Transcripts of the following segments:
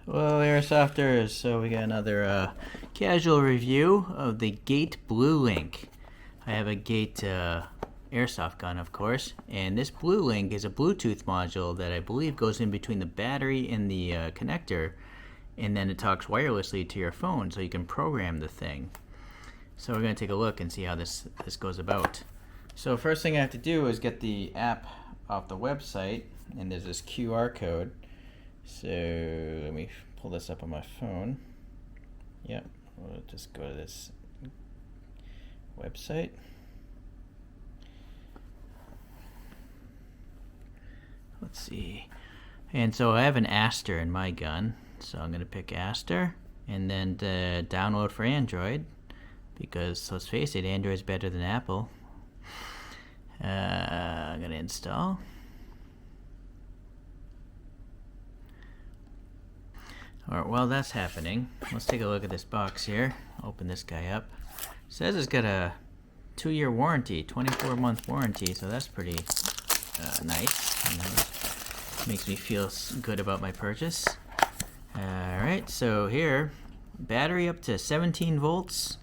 Hello, Airsofters. So we got another casual review of the Gate Blulink. I have a Gate Airsoft gun, of course, and this Blulink is a Bluetooth module that I believe goes in between the battery and the connector, and then it talks wirelessly to your phone, so you can program the thing. So we're going to take a look and see how this goes about. So first thing I have to do is get the app off the website, and there's this QR code. So let me pull this up on my phone. Yep, we'll just go to this website. Let's see. And so I have an Aster in my gun, so I'm going to pick Aster and then download for Android, because let's face it, Android's better than Apple. I'm going to install. Alright, while that's happening, let's take a look at this box here. Open this guy up. It says it's got a 2-year warranty, 24-month warranty, so that's pretty nice. You know, makes me feel good about my purchase. Alright, so here, battery up to 17 volts,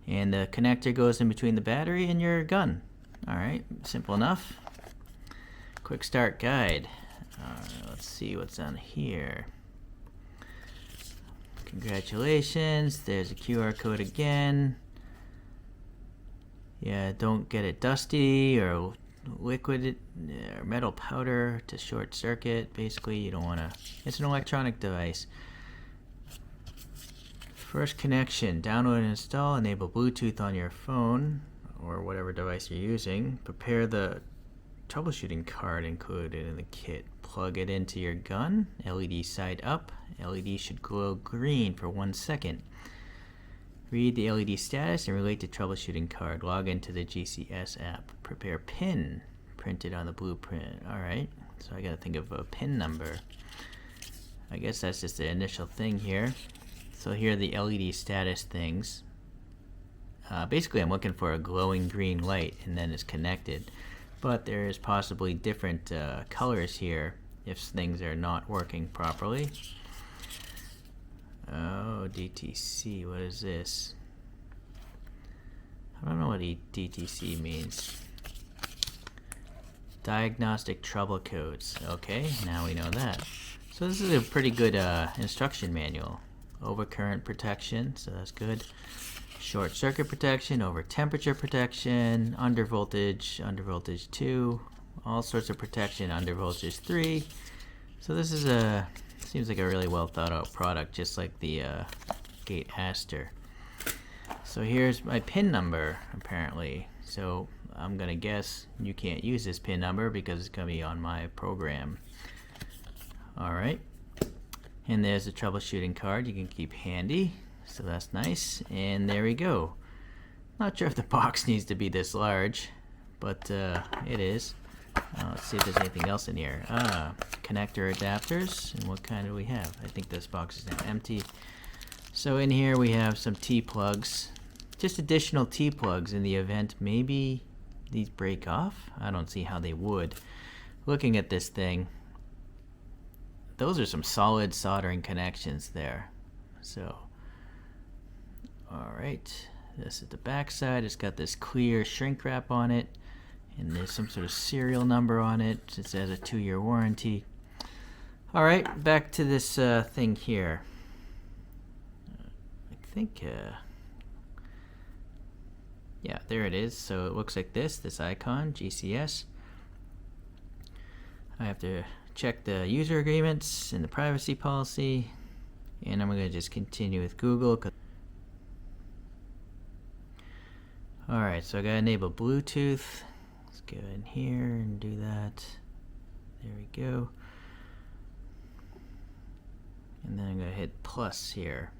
and the connector goes in between the battery and your gun. Alright, simple enough. Quick start guide. Let's see what's on here. Congratulations, there's a QR code again. Yeah, don't get it dusty or liquid or metal powder to short circuit. Basically, you don't want to. It's an electronic device. First connection, download and install, enable Bluetooth on your phone or whatever device you're using. Prepare the troubleshooting card included in the kit. Plug it into your gun. LED side up. LED should glow green for 1 second. Read the LED status and relate the troubleshooting card. Log into the GCS app. Prepare PIN printed on the blueprint. Alright, so I gotta think of a PIN number. I guess that's just the initial thing here. So here are the LED status things. Basically, I'm looking for a glowing green light, and then it's connected. But there is possibly different colors here if things are not working properly. Oh, DTC, what is this? I don't know what DTC means. Diagnostic trouble codes. Okay, now we know that. So this is a pretty good instruction manual. Overcurrent protection, so that's good. Short circuit protection, over temperature protection, under voltage 2, all sorts of protection, under voltage 3. So this is seems like a really well thought out product, just like the Gate Aster. So here's my PIN number, apparently. So I'm gonna guess you can't use this PIN number because it's gonna be on my program. Alright, and there's the troubleshooting card you can keep handy. So that's nice, and there we go. Not sure if the box needs to be this large, but it is. Let's see if there's anything else in here. Connector adapters, and what kind do we have? I think this box is now empty. So in here we have some T-plugs, just additional T-plugs in the event maybe these break off. I don't see how they would. Looking at this thing, those are some solid soldering connections there. So alright, this is the back side. It's got this clear shrink wrap on it, and there's some sort of serial number on it. It says a 2-year warranty. Alright, back to this thing here. I think, yeah, there it is. So it looks like this icon, GCS. I have to check the user agreements and the privacy policy, and I'm going to just continue with Google. Alright, so I gotta enable Bluetooth. Let's go in here and do that. There we go. And then I'm gonna hit plus here.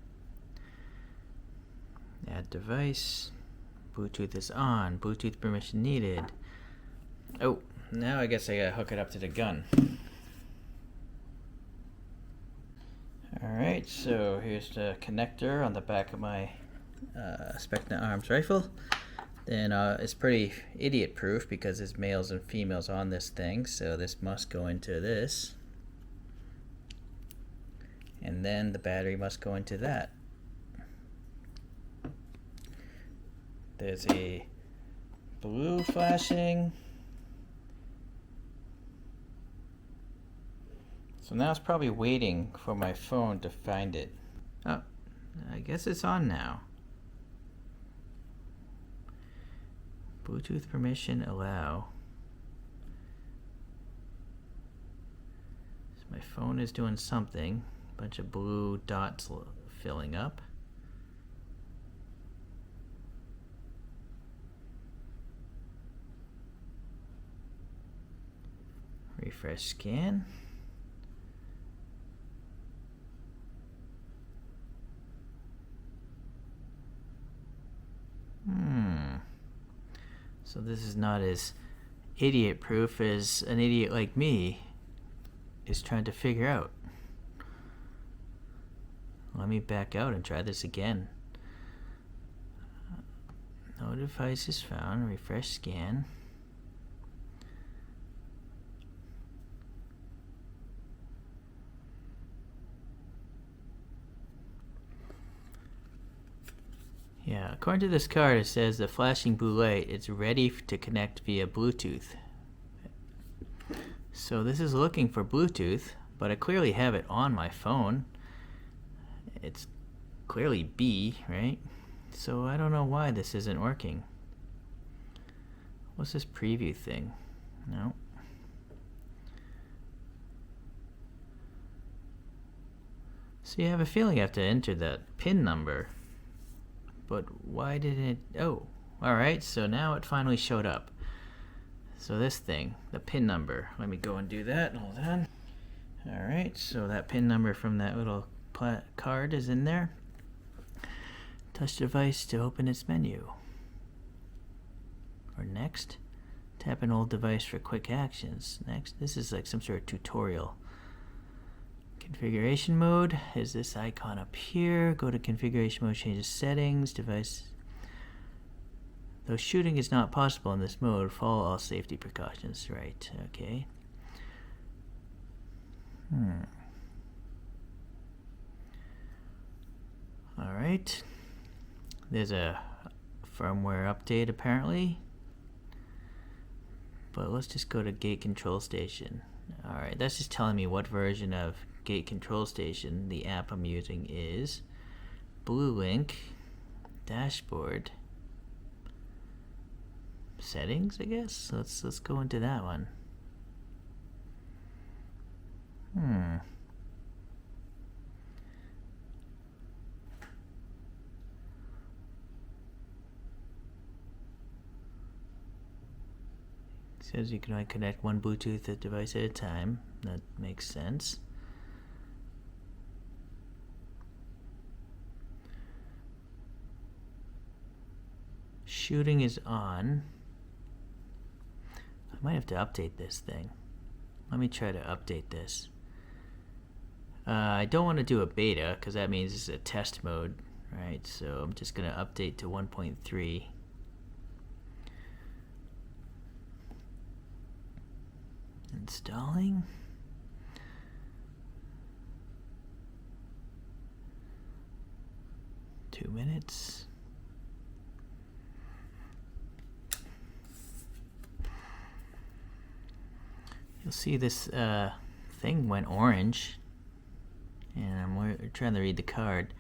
Add device. Bluetooth is on. Bluetooth permission needed. Oh, now I guess I gotta hook it up to the gun. Alright, so here's the connector on the back of my Specna Arms rifle. Then it's pretty idiot proof because there's males and females on this thing, so this must go into this. And and then the battery must go into that. There's a blue flashing. So now it's probably waiting for my phone to find it. Oh, I guess it's on now. Bluetooth permission allow. So my phone is doing something. Bunch of blue dots filling up. Refresh scan. So this is not as idiot proof as an idiot like me is trying to figure out. Let me back out and try this again. No device is found. Refresh scan. Yeah, according to this card, it says the flashing blue light is ready to connect via Bluetooth. So this is looking for Bluetooth, but I clearly have it on my phone. It's clearly B, right? So I don't know why this isn't working. What's this preview thing? No. So you have a feeling you have to enter that PIN number. But why didn't it? Oh, alright, so now it finally showed up. So this thing, the PIN number, let me go and do that, hold on. Alright, so that PIN number from that little card is in there. Touch device to open its menu. Or next, tap an old device for quick actions. Next, this is like some sort of tutorial. Configuration mode is this icon up here. Go to configuration mode, change the settings, device. Though shooting is not possible in this mode, follow all safety precautions. Right, okay. Alright. There's a firmware update apparently. But let's just go to gate control station. Alright, that's just telling me what version of gate control station the app I'm using is. Blulink, dashboard, settings, I guess. Let's go into that one. It says you can only connect one Bluetooth device at a time. That makes sense. Shooting is on. I might have to update this thing. Let me try to update this. I don't want to do a beta because that means it's a test mode, right? So I'm just going to update to 1.3. Installing. Two minutes. You'll see this thing went orange, and I'm trying to read the card.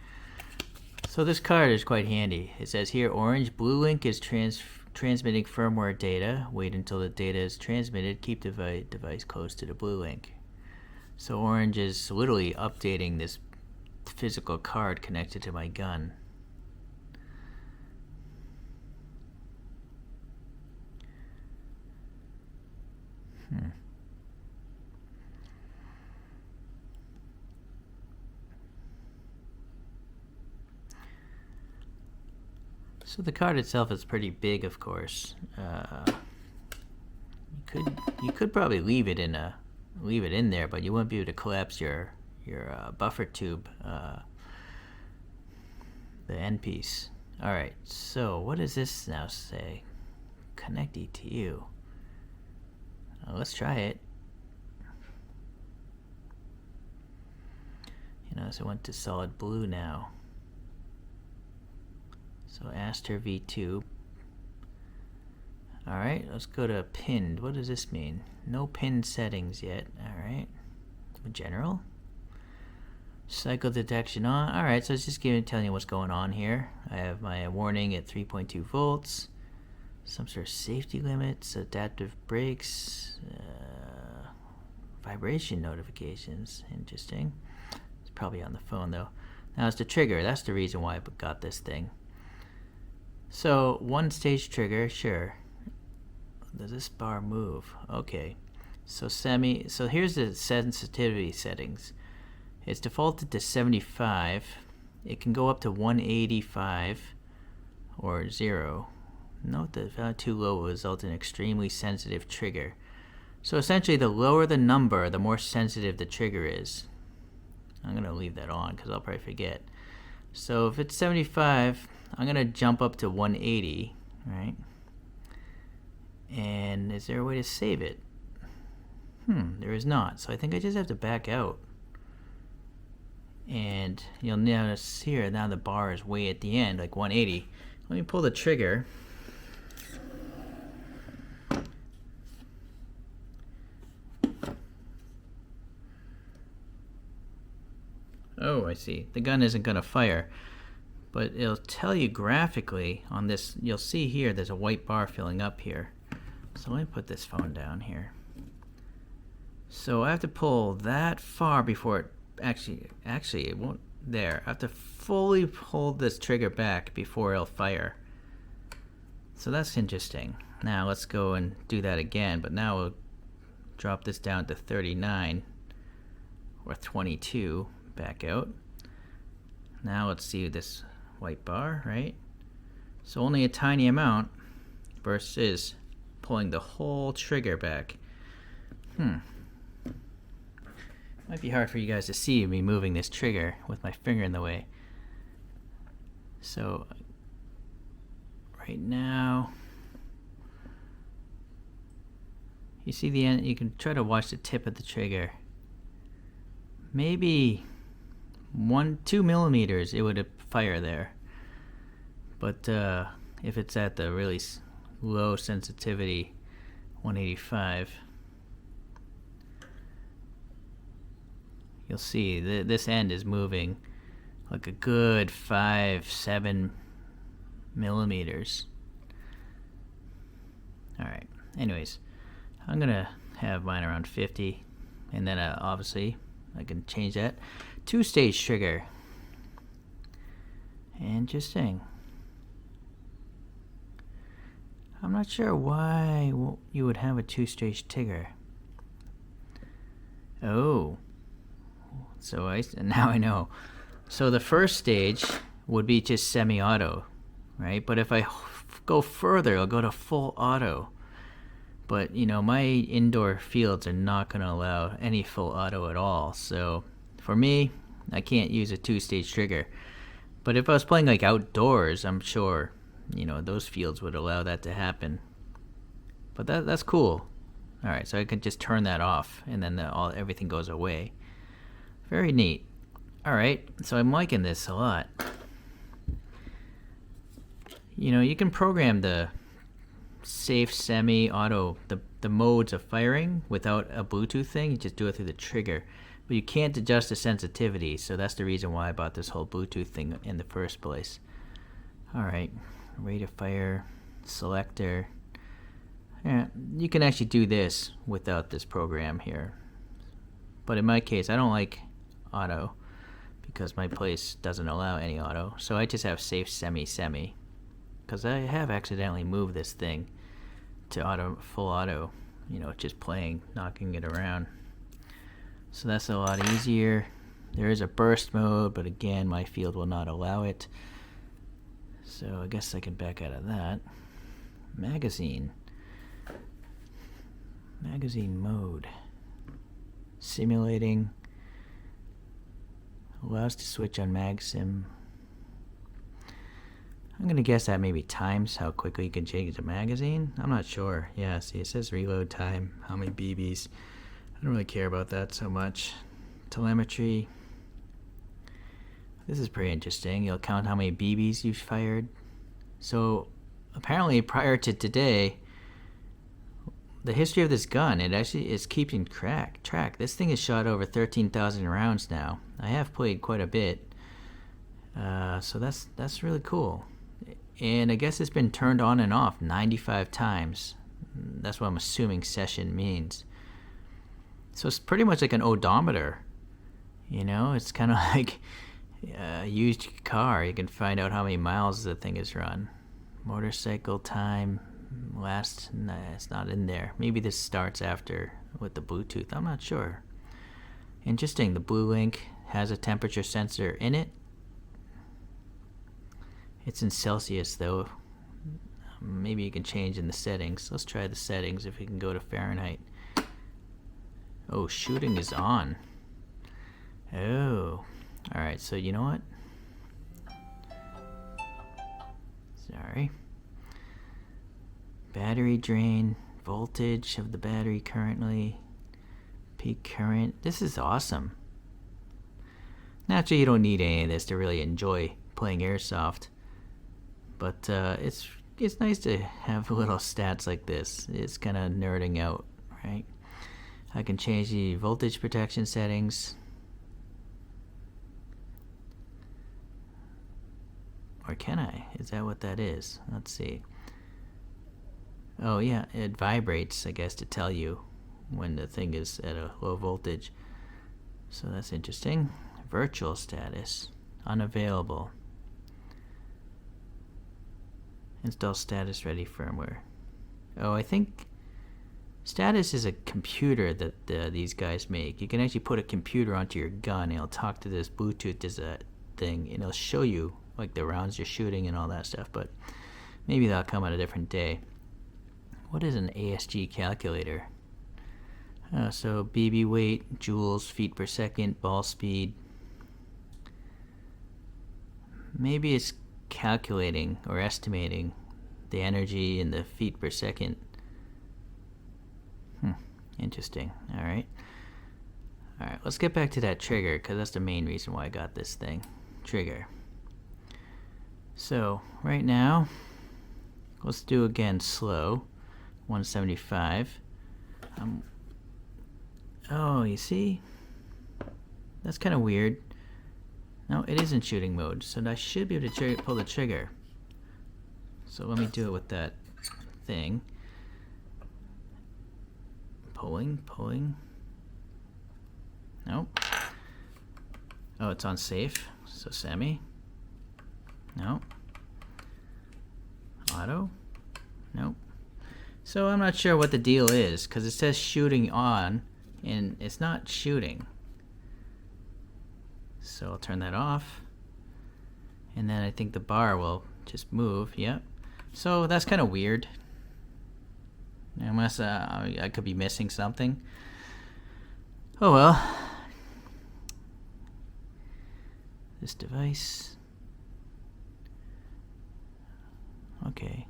So this card is quite handy. It says here, orange, Blulink is transmitting firmware data. Wait until the data is transmitted. Keep the device close to the Blulink. So orange is literally updating this physical card connected to my gun. So the card itself is pretty big, of course. You could probably leave it in there, but you won't be able to collapse your buffer tube, the end piece. All right. So what does this now say? Connect ETU. Let's try it. So it went to solid blue now. So Aster V2. Alright, let's go to pinned. What does this mean? No pinned settings yet. Alright. General. Cycle detection on. Alright, so it's just telling you what's going on here. I have my warning at 3.2 volts. Some sort of safety limits, adaptive brakes, vibration notifications. Interesting. It's probably on the phone though. Now it's the trigger. That's the reason why I got this thing. So one stage trigger, sure. Does this bar move? Okay. So here's the sensitivity settings. It's defaulted to 75. It can go up to 185 or 0. Note that value too low will result in extremely sensitive trigger. So essentially, the lower the number, the more sensitive the trigger is. I'm going to leave that on because I'll probably forget. So if it's 75, I'm going to jump up to 180, right? And is there a way to save it? There is not. So I think I just have to back out. And you'll notice here, now the bar is way at the end, like 180. Let me pull the trigger. Oh, I see. The gun isn't going to fire. But it'll tell you graphically on this. You'll see here there's a white bar filling up here. So let me put this phone down here. So I have to pull that far before it actually it won't. There. I have to fully pull this trigger back before it'll fire. So that's interesting. Now let's go and do that again. But now we'll drop this down to 39 or 22. Back out. Now let's see this white bar, right? So only a tiny amount versus pulling the whole trigger back. Might be hard for you guys to see me moving this trigger with my finger in the way. So right now, you see the end. You can try to watch the tip of the trigger. Maybe 1-2 millimeters it would fire there, but if it's at the really low sensitivity 185, you'll see this end is moving like a good 5-7 millimeters. Alright, anyways, I'm gonna have mine around 50, and then obviously I can change that. 2-stage trigger. Interesting. I'm not sure why you would have a 2-stage trigger. Oh. So now I know. So the first stage would be just semi-auto, right? But if I go further, I'll go to full auto. But, you know, my indoor fields are not going to allow any full auto at all. So for me, I can't use a 2-stage trigger. But if I was playing like outdoors, I'm sure, you know, those fields would allow that to happen. But that's cool. All right, so I can just turn that off, and then everything goes away. Very neat. All right, so I'm liking this a lot. You know, you can program the safe, semi-auto, the modes of firing without a Bluetooth thing. You just do it through the trigger. But you can't adjust the sensitivity, so that's the reason why I bought this whole Bluetooth thing in the first place. Alright, rate of fire, selector. Yeah, you can actually do this without this program here. But in my case, I don't like auto because my place doesn't allow any auto. So I just have safe, semi, because I have accidentally moved this thing to full auto, you know, just playing, knocking it around. So that's a lot easier. There is a burst mode, but again, my field will not allow it. So I guess I can back out of that. Magazine mode. Simulating. Allows to switch on MagSim. I'm gonna guess that maybe times how quickly you can change the magazine. I'm not sure. Yeah, see, it says reload time, how many BBs. I don't really care about that so much. Telemetry. This is pretty interesting. You'll count how many BBs you've fired. So apparently prior to today, the history of this gun, it actually is keeping track. This thing has shot over 13,000 rounds now. I have played quite a bit, so that's really cool. And I guess it's been turned on and off 95 times. That's what I'm assuming session means. So it's pretty much like an odometer. You know, it's kind of like a used car. You can find out how many miles the thing has run. Motorcycle time. Last, nah, it's not in there. Maybe this starts after with the Bluetooth. I'm not sure. Interesting. The Blulink has a temperature sensor in it. It's in Celsius though. Maybe you can change in the settings. Let's try the settings if we can go to Fahrenheit. Oh, shooting is on. Oh. Alright, so you know what? Sorry. Battery drain, voltage of the battery currently, peak current. This is awesome. Naturally, you don't need any of this to really enjoy playing Airsoft, but it's nice to have little stats like this. It's kind of nerding out, right? I can change the voltage protection settings. Or can I? Is that what that is? Let's see. Oh yeah, it vibrates, I guess, to tell you when the thing is at a low voltage. So that's interesting. Virtual status. Unavailable. Install status ready firmware. Oh, I think status is a computer that these guys make. You can actually put a computer onto your gun and it'll talk to this Bluetooth thing and it'll show you like the rounds you're shooting and all that stuff, but maybe that'll come on a different day. What is an Asg Calculator? So BB weight, joules, feet per second, ball speed. Maybe it's calculating or estimating the energy in the feet per second. Interesting. Alright, let's get back to that trigger, because that's the main reason why I got this thing. Trigger. So right now, let's do again slow. 175. Oh, you see? That's kind of weird. No, it is in shooting mode, so I should be able to pull the trigger. So let me do it with that thing. Pulling. Nope. Oh, it's on safe, so semi. No. Auto. Nope. So I'm not sure what the deal is, because it says shooting on, and it's not shooting. So I'll turn that off. And then I think the bar will just move, yep. So that's kind of weird. Unless I could be missing something. Oh well. This device. Okay.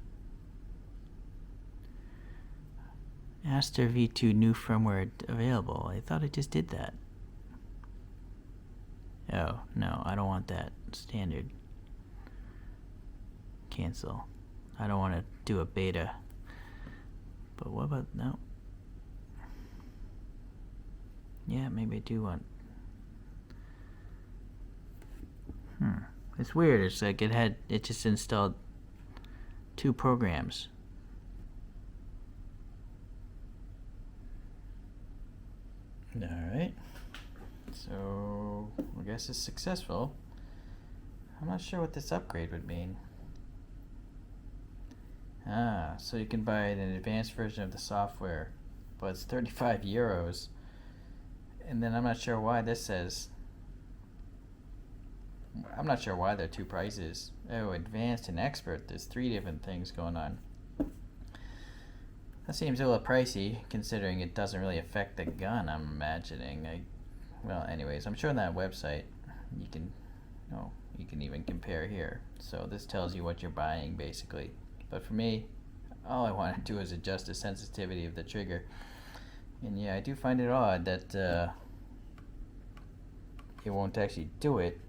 Aster V2 new firmware available. I thought I just did that. Oh, no, I don't want that. Standard. Cancel. I don't want to do a beta. But what about, no. Yeah, maybe I do want. It's weird. It's like it just installed 2 programs. Alright, so I guess it's successful. I'm not sure what this upgrade would mean. So you can buy an advanced version of the software, but it's 35 euros. And then I'm not sure why this says, I'm not sure why there are 2 prices. Oh, advanced and expert, there's 3 different things going on. That seems a little pricey, considering it doesn't really affect the gun, I'm imagining. Well, anyways, I'm sure on that website you can even compare here. So this tells you what you're buying, basically. But for me, all I want to do is adjust the sensitivity of the trigger. And yeah, I do find it odd that it won't actually do it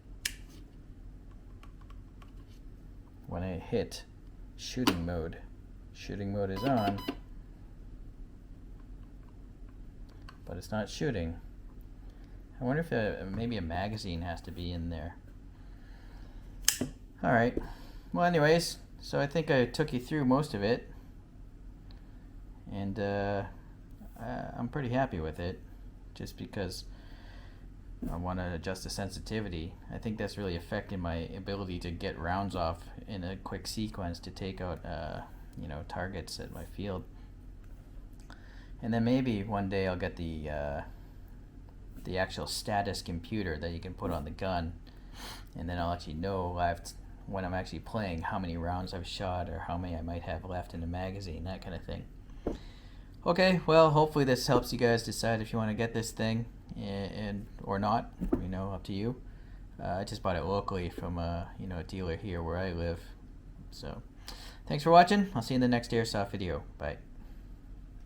when I hit shooting mode. Shooting mode is on, but it's not shooting. I wonder if maybe a magazine has to be in there. Alright, well anyways, so I think I took you through most of it, and I'm pretty happy with it, just because I want to adjust the sensitivity. I think that's really affecting my ability to get rounds off in a quick sequence to take out you know, targets at my field. And then maybe one day I'll get the actual status computer that you can put on the gun, and then I'll actually know when I'm actually playing how many rounds I've shot or how many I might have left in the magazine, that kind of thing. Okay, well, hopefully this helps you guys decide if you want to get this thing or not. You know, up to you. I just bought it locally from a dealer here where I live. So, thanks for watching. I'll see you in the next Airsoft video. Bye.